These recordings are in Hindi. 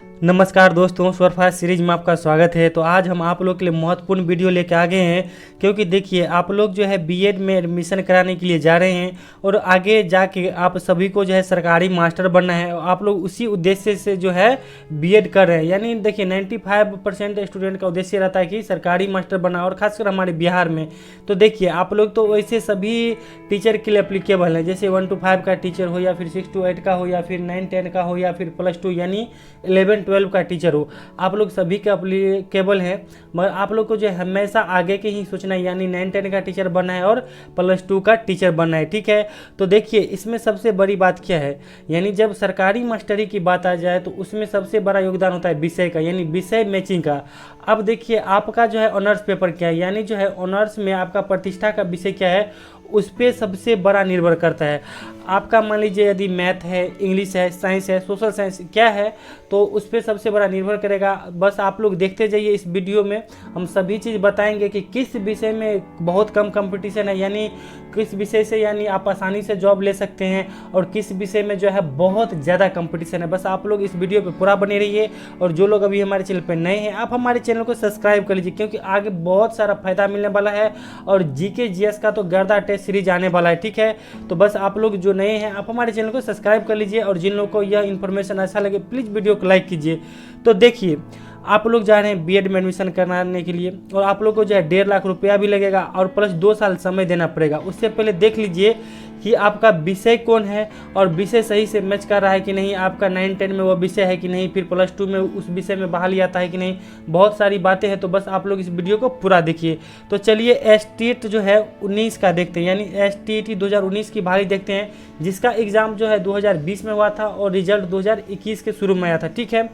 नमस्कार दोस्तों, स्वरफास्ट सीरीज में आपका स्वागत है। तो आज हम आप लोग के लिए महत्वपूर्ण वीडियो लेके आ गए हैं, क्योंकि देखिए आप लोग जो है बीएड में एडमिशन कराने के लिए जा रहे हैं और आगे जाके आप सभी को जो है सरकारी मास्टर बनना है। और आप लोग उसी उद्देश्य से जो है बीएड कर रहे हैं। यानी देखिए 95% स्टूडेंट का उद्देश्य रहता है कि सरकारी मास्टर बनना, और खासकर हमारे बिहार में। तो देखिए आप लोग तो वैसे सभी टीचर के लिए अप्लीकेबल है, जैसे 1 to 5 का टीचर हो, या फिर 6 to 8 का हो, या फिर 9-10 का हो, या फिर +2 यानी 11-12 का टीचर हो। आप लोग सभी के अप्लीकेबल हैं, मगर आप लोग को जो है हमेशा आगे के ही सोचना है, यानी 9-10 का टीचर बनना है और +2 का टीचर बनना है। ठीक है, तो देखिए इसमें सबसे बड़ी बात क्या है, यानी जब सरकारी मास्टरी की बात आ जाए तो उसमें सबसे बड़ा योगदान होता है विषय का, यानी विषय मैचिंग का। अब देखिए आपका जो है ऑनर्स पेपर क्या है, यानी जो है ऑनर्स में आपका प्रतिष्ठा का विषय क्या है, उस पर सबसे बड़ा निर्भर करता है। आपका मान लीजिए यदि मैथ है, इंग्लिश है, साइंस है, सोशल साइंस क्या है, तो उस पर सबसे बड़ा निर्भर करेगा। बस आप लोग देखते जाइए, इस वीडियो में हम सभी चीज़ बताएंगे कि किस विषय में बहुत कम कंपटीशन है, यानी किस विषय से यानी आप आसानी से जॉब ले सकते हैं, और किस विषय में जो है बहुत ज़्यादा कंपटीशन है। बस आप लोग इस वीडियो पर पूरा बने रहिए। और जो लोग अभी हमारे चैनल पर नए हैं, आप हमारे चैनल को सब्सक्राइब कर लीजिए, क्योंकि आगे बहुत सारा फायदा मिलने वाला है। और जीके जीएस का तो गर्दा टेस्ट सीरीज आने वाला है। ठीक है, तो बस आप लोग जो नए हैं आप हमारे चैनल को सब्सक्राइब कर लीजिए, और जिन लोगों को यह इन्फॉर्मेशन अच्छा लगे प्लीज़ वीडियो को लाइक कीजिए। तो देखिए आप लोग जा रहे हैं बीएड में एडमिशन कराने के लिए, और आप लोग को जो है 1.5 लाख रुपया भी लगेगा, और प्लस 2 साल समय देना पड़ेगा। उससे पहले देख लीजिए कि आपका विषय कौन है, और विषय सही से मैच कर रहा है कि नहीं, आपका 9-10 में वो विषय है कि नहीं, फिर +2 में उस विषय में बहाली आता है कि नहीं। बहुत सारी बातें हैं, तो बस आप लोग इस वीडियो को पूरा देखिए। तो चलिए एसटीईटी जो है 19 का देखते हैं, यानी एसटीईटी 2019 की बहाली देखते हैं, जिसका एग्ज़ाम जो है 2020 में हुआ था और रिजल्ट 2021 के शुरू में आया था। ठीक है,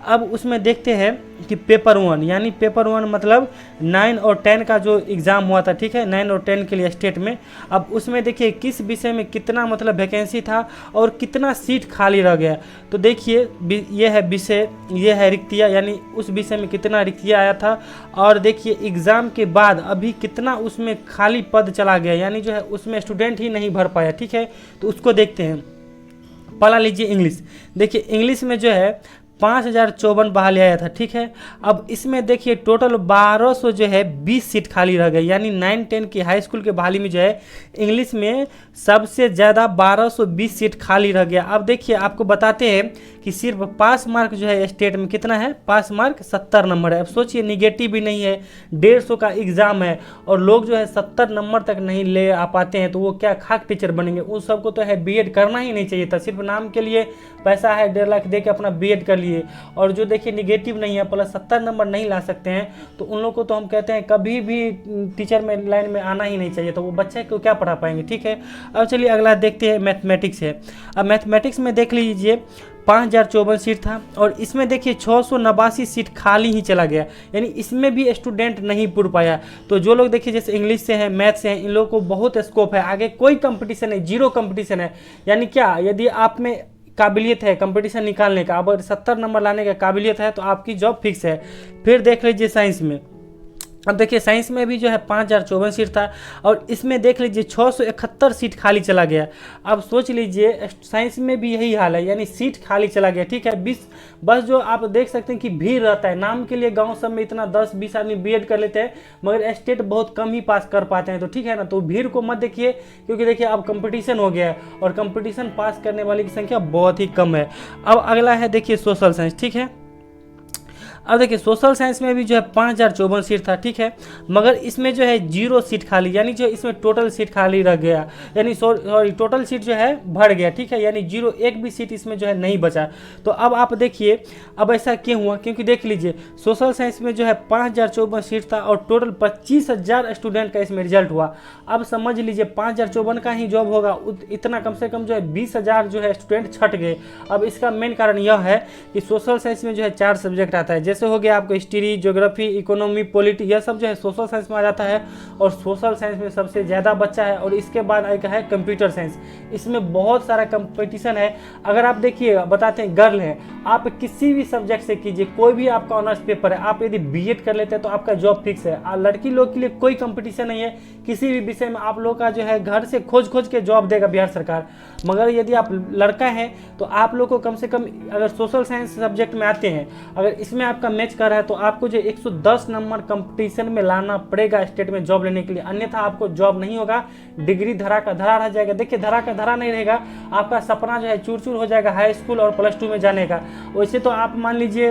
अब उसमें देखते हैं कि पेपर 1, यानी पेपर 1 मतलब 9 और 10 का जो एग्ज़ाम हुआ था। ठीक है, 9 और 10 के लिए स्टेट में। अब उसमें देखिए किस विषय में कितना मतलब वैकेंसी था और कितना सीट खाली रह गया। तो देखिए ये है विषय, ये है रिक्तियाँ, यानी उस विषय में कितना रिक्तियाँ आया था, और देखिए एग्ज़ाम के बाद अभी कितना उसमें खाली पद चला गया, यानी जो है उसमें स्टूडेंट ही नहीं भर पाया। ठीक है, तो उसको देखते हैं। पढ़ा लीजिए इंग्लिश। देखिए इंग्लिश में जो है 5054 बहाली आया था। ठीक है, अब इसमें देखिए टोटल 1200 जो है 20 सीट खाली रह गई, यानी 9-10 की हाई स्कूल के बहाली में जो है इंग्लिश में सबसे ज़्यादा 1220 सीट खाली रह गया। अब देखिए आपको बताते हैं कि सिर्फ पास मार्क जो है स्टेट में कितना है, पास मार्क 70 नंबर है। अब सोचिए निगेटिव भी नहीं है, 150 का एग्ज़ाम है, और लोग जो है 70 नंबर तक नहीं ले आ पाते हैं, तो वो क्या खाक टीचर बनेंगे। उन सबको तो है बीएड करना ही नहीं चाहिए था, सिर्फ नाम के लिए पैसा है 1.5 लाख दे के अपना बीएड कर लिए। और जो देखिए निगेटिव नहीं है, प्लस 70 नंबर नहीं ला सकते हैं, तो उन लोग को तो हम कहते हैं कभी भी टीचर में लाइन में आना ही नहीं चाहिए, तो वो बच्चे को क्या पढ़ा पाएंगे। ठीक है, अब चलिए अगला देखते हैं, मैथमेटिक्स है। अब मैथमेटिक्स में देख लीजिए 5054 सीट था, और इसमें देखिए 689 सीट खाली ही चला गया, यानी इसमें भी स्टूडेंट नहीं पुर पाया। तो जो लोग देखिए जैसे इंग्लिश से हैं, मैथ से हैं, इन लोगों को बहुत स्कोप है, आगे कोई कंपटीशन है, जीरो कंपटीशन है। यानी क्या, यदि आप में काबिलियत है कंपटीशन निकालने का, अब 70 नंबर लाने का काबिलियत है, तो आपकी जॉब फिक्स है। फिर देख लीजिए साइंस में। अब देखिए साइंस में भी जो है 5054 सीट था, और इसमें देख लीजिए 671 सीट खाली चला गया। अब सोच लीजिए साइंस में भी यही हाल है, यानी सीट खाली चला गया। ठीक है, 20 बस जो आप देख सकते हैं कि भीड़ रहता है, नाम के लिए गांव सब में इतना 10-20 आदमी बीएड कर लेते हैं, मगर स्टेट बहुत कम ही पास कर पाते हैं। तो ठीक है ना, तो भीड़ को मत देखिए, क्योंकि देखिए अब कंपटीशन हो गया है, और कंपटीशन पास करने वाले की संख्या बहुत ही कम है। अब अगला है देखिए सोशल साइंस। ठीक है, अब देखिए सोशल साइंस में भी जो है 5054 सीट था। ठीक है, मगर इसमें जो है 0 सीट खाली, यानी जो इसमें टोटल सीट खाली रह गया, यानी सॉरी टोटल सीट जो है भर गया। ठीक है, यानी 0 एक भी सीट इसमें जो है नहीं बचा। तो अब आप देखिए अब ऐसा क्यों हुआ, क्योंकि देख लीजिए सोशल साइंस में जो है 5054 सीट था, और टोटल 25,000 स्टूडेंट का इसमें रिजल्ट हुआ। अब समझ लीजिए 5054 का ही जॉब होगा, इतना कम से कम जो है 20,000 जो है स्टूडेंट छट गए। अब इसका मेन कारण यह है कि सोशल साइंस में जो है 4 सब्जेक्ट आता है, जैसे जैसे हो गया आपको हिस्ट्री, ज्योग्राफी, इकोनॉमी, पॉलिटी, यह सब जो है सोशल साइंस में आ जाता है और सोशल साइंस में सबसे ज़्यादा बच्चा है। और इसके बाद एक है कंप्यूटर साइंस, इसमें बहुत सारा कंपटीशन है। अगर आप देखिए बताते हैं गर्ल है, आप किसी भी सब्जेक्ट से कीजिए, कोई भी आपका ऑनर्स पेपर है, आप यदि बीएड कर लेते हैं तो आपका जॉब फिक्स है। लड़की लोग के लिए कोई कंपटीशन नहीं है, किसी भी विषय में आप लोग का जो है घर से खोज खोज के जॉब देगा बिहार सरकार। मगर यदि आप लड़का हैं तो आप लोग को कम से कम अगर सोशल साइंस सब्जेक्ट में आते हैं, अगर इसमें आपका मैच कर रहा है तो आपको जो 110 नंबर कंपटीशन में लाना पड़ेगा स्टेट में जॉब लेने के लिए, अन्यथा आपको जॉब नहीं होगा, डिग्री धरा का धरा रह जाएगा। देखिए धरा का धरा नहीं रहेगा, आपका सपना जो है चूर चूर हो जाएगा हाई स्कूल और +2 में जाने का। वैसे तो आप मान लीजिए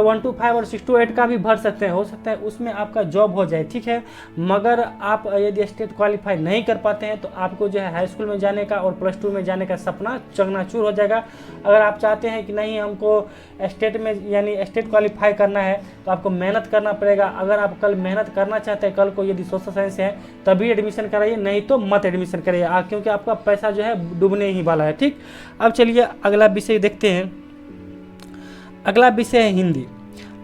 1 to 5 और 6 to 8 का भी भर सकते हैं, हो सकता है उसमें आपका जॉब हो जाए, ठीक है। मगर आप यदि स्टेट क्वालिफाई नहीं कर पाते हैं तो आपको जो है हाई स्कूल में जाने का और +2 में जाने का सपना चकनाचूर हो जाएगा। अगर आप चाहते हैं कि नहीं हमको स्टेट में यानी स्टेट क्वालिफाई करना है तो आपको मेहनत करना पड़ेगा। अगर आप कल मेहनत करना चाहते हैं, कल को यदि सोशल साइंस है तभी एडमिशन कराइए, नहीं तो मत एडमिशन कराइए, क्योंकि आपका पैसा जो है डूबने ही वाला है, ठीक। अब चलिए अगला विषय देखते हैं। अगला विषय है हिंदी।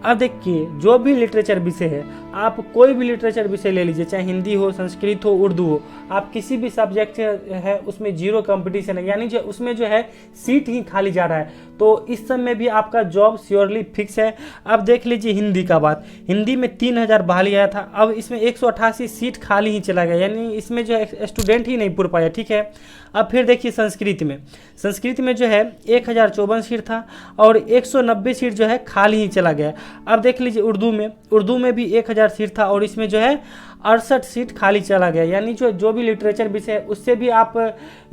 अब देखिए जो भी लिटरेचर विषय है, आप कोई भी लिटरेचर विषय ले लीजिए, चाहे हिंदी हो, संस्कृत हो, उर्दू हो, आप किसी भी सब्जेक्ट है उसमें 0 कंपटीशन है, यानी जो उसमें जो है सीट ही खाली जा रहा है, तो इस सब में भी आपका जॉब श्योरली फिक्स है। अब देख लीजिए हिंदी का बात, हिंदी में 3000 बहाली आया था, अब इसमें 188 सीट खाली ही चला गया, यानी इसमें जो है स्टूडेंट ही नहीं पूर पाया, ठीक है। अब फिर देखिए संस्कृत में जो है 1054 सीट था और 190 सीट जो है खाली ही चला गया। अब देख लीजिए उर्दू में भी 1000 सीट था और इसमें जो है 68 सीट खाली चला गया, यानी जो भी लिटरेचर विषय है उससे भी आप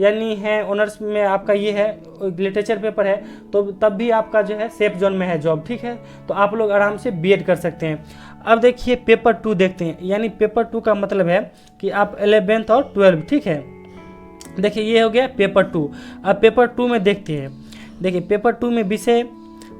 यानी है ऑनर्स में आपका ये है लिटरेचर पेपर है, तो तब भी आपका जो है सेफ जोन में है जॉब, ठीक है। तो आप लोग आराम से बीएड कर सकते हैं। अब देखिए पेपर 2 देखते हैं, यानी पेपर 2 का मतलब है कि आप 11th और 12th, ठीक है। देखिए ये हो गया पेपर 2। अब पेपर 2 में देखते हैं, देखिए पेपर 2 में विषय,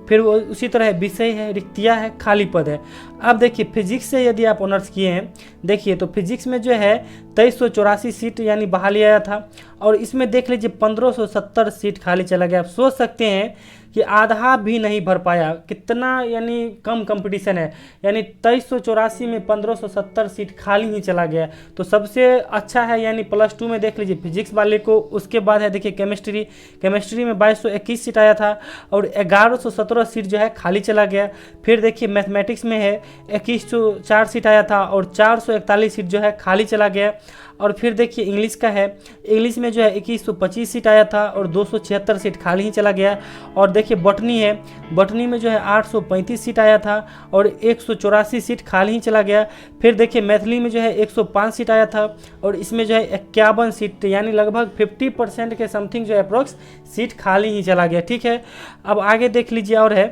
फिर वो उसी तरह विषय है, रिक्तियाँ है, खाली पद है। अब देखिए फिजिक्स से यदि आप ऑनर्स किए हैं, देखिए तो फिजिक्स में जो है 2384 सीट यानी बहाली आया था और इसमें देख लीजिए 1570 सीट खाली चला गया। आप सोच सकते हैं कि आधा भी नहीं भर पाया, कितना यानी कम कंपटीशन है, यानी 2384 में 1570 सीट खाली ही चला गया। तो सबसे अच्छा है यानी +2 में देख लीजिए फिजिक्स वाले को। उसके बाद है देखिए केमिस्ट्री में 2221 सीट आया था और 1117 सीट जो है खाली चला गया। फिर देखिए मैथमेटिक्स में है 2104 सीट आया था और 441 सीट जो है खाली चला गया। और फिर देखिए इंग्लिश का है, इंग्लिश में जो है 2125 सीट आया था और 276 सीट खाली ही चला गया। और देखिए बॉटनी है, बॉटनी में जो है 835 सीट आया था और 184 सीट खाली ही चला गया। फिर देखिए मैथिली में जो है 105 सीट आया था और इसमें जो है 51 सीट यानी लगभग 50% के समथिंग जो है अप्रोक्स सीट खाली ही चला गया, ठीक है। अब आगे देख लीजिए और है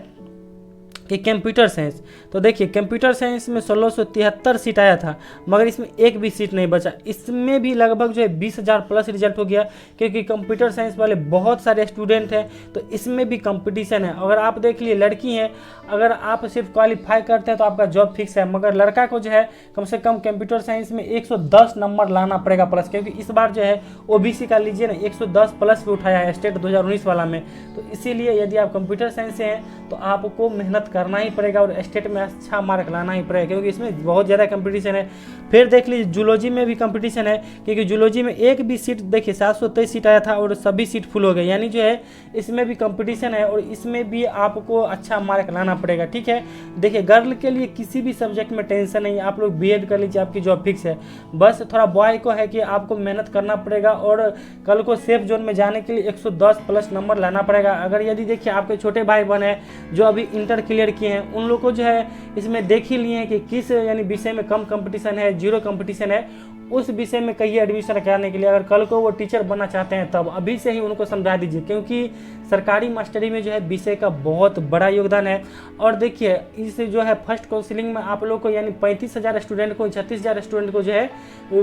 कि कंप्यूटर साइंस, तो देखिए कंप्यूटर साइंस में 1673 सीट आया था मगर इसमें एक भी सीट नहीं बचा। इसमें भी लगभग जो है 20,000 प्लस रिजल्ट हो गया, क्योंकि कंप्यूटर साइंस वाले बहुत सारे स्टूडेंट हैं, तो इसमें भी कंपटीशन है। अगर आप देख लिए लड़की हैं, अगर आप सिर्फ क्वालिफाई करते हैं तो आपका जॉब फिक्स है, मगर लड़का को जो है कम से कम कंप्यूटर साइंस में 110 नंबर लाना पड़ेगा प्लस, क्योंकि इस बार जो है ओबीसी का लीजिए ना 110 प्लस भी उठाया है स्टेट 2019 वाला में। तो इसीलिए यदि आप कंप्यूटर साइंस से हैं तो आपको मेहनत करना ही पड़ेगा और स्टेट में अच्छा मार्क लाना ही पड़ेगा, क्योंकि इसमें बहुत ज़्यादा कंपटीशन है। फिर देख लीजिए जूलॉजी में भी कंपटीशन है, क्योंकि जूलॉजी में एक भी सीट देखिए 723 सीट आया था और सभी सीट फुल हो गए, यानी जो है इसमें भी कंपटीशन है और इसमें भी आपको अच्छा मार्क लाना पड़ेगा, ठीक है। देखिए गर्ल के लिए किसी भी सब्जेक्ट में टेंशन नहीं है, आप लोग बीएड कर लीजिए, आपकी जॉब फिक्स है। बस थोड़ा बॉय को है कि आपको मेहनत करना पड़ेगा और कल को सेफ जोन में जाने के लिए 110 प्लस नंबर लाना पड़ेगा। अगर यदि देखिए आपके छोटे भाई बहन हैं जो अभी इंटर क्लियर किए हैं, उन लोग को जो है इसमें देख ही लिए हैं कि किस यानी विषय में कम कंपटीशन है, 0 कंपटीशन है, उस विषय में कहिए एडमिशन कराने के लिए। अगर कल को वो टीचर बनना चाहते हैं तब अभी से ही उनको समझा दीजिए, क्योंकि सरकारी मास्टरी में जो है विषय का बहुत बड़ा योगदान है। और देखिए इस जो है फर्स्ट काउंसिलिंग में आप लोग को यानी 35,000 स्टूडेंट को 36,000 स्टूडेंट को जो है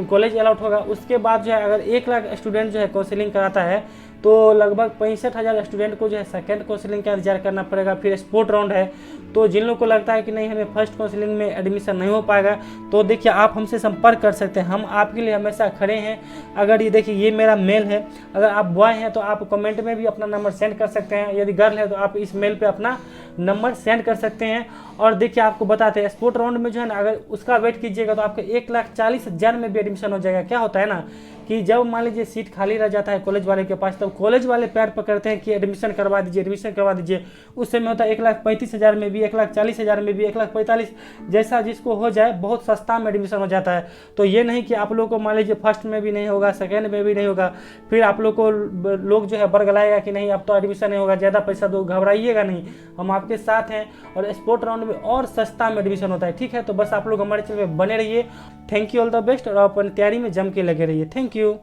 कॉलेज अलाउट होगा। उसके बाद जो है अगर 1 लाख स्टूडेंट जो है काउंसिलिंग कराता है तो लगभग 65,000 स्टूडेंट को जो है सेकेंड काउंसलिंग का इंतजार करना पड़ेगा। फिर स्पोर्ट राउंड है, तो जिन लोगों को लगता है कि नहीं हमें फर्स्ट काउंसलिंग में एडमिशन नहीं हो पाएगा, तो देखिए आप हमसे संपर्क कर सकते हैं, हम आपके लिए हमेशा खड़े हैं। अगर ये देखिए ये मेरा मेल है, अगर आप बॉय हैं तो आप कमेंट में भी अपना नंबर सेंड कर सकते हैं, यदि गर्ल है तो आप इस मेल पे अपना नंबर सेंड कर सकते हैं। और देखिए आपको बताते हैं स्पोर्ट राउंड में जो है ना, अगर उसका वेट कीजिएगा तो आपका 1,40,000 में भी एडमिशन हो जाएगा। क्या होता है ना कि जब मान लीजिए सीट खाली रह जाता है कॉलेज वाले के पास, तब कॉलेज वाले पैर पकड़ते हैं कि एडमिशन करवा दीजिए, एडमिशन करवा दीजिए। उस समय होता है 1,35,000 में भी, 1,40,000 में भी, 1,45,000, जैसा जिसको हो जाए, बहुत सस्ता में एडमिशन हो जाता है। तो ये नहीं कि आप लोग को मान लीजिए फर्स्ट में भी नहीं होगा, सेकेंड में भी नहीं होगा, फिर आप लोग को लोग जो है बरगलाएगा कि नहीं अब तो एडमिशन नहीं होगा, ज़्यादा पैसा दो। घबराइएगा नहीं, हम आपके साथ हैं। और स्पोर्ट राउंड में और सस्ता में एडमिशन होता है, ठीक है। तो बस आप लोग हमारे चैनल में बने रहिए। Thank you, all the best, और अपन तैयारी में जम के लगे रहिए। Thank you.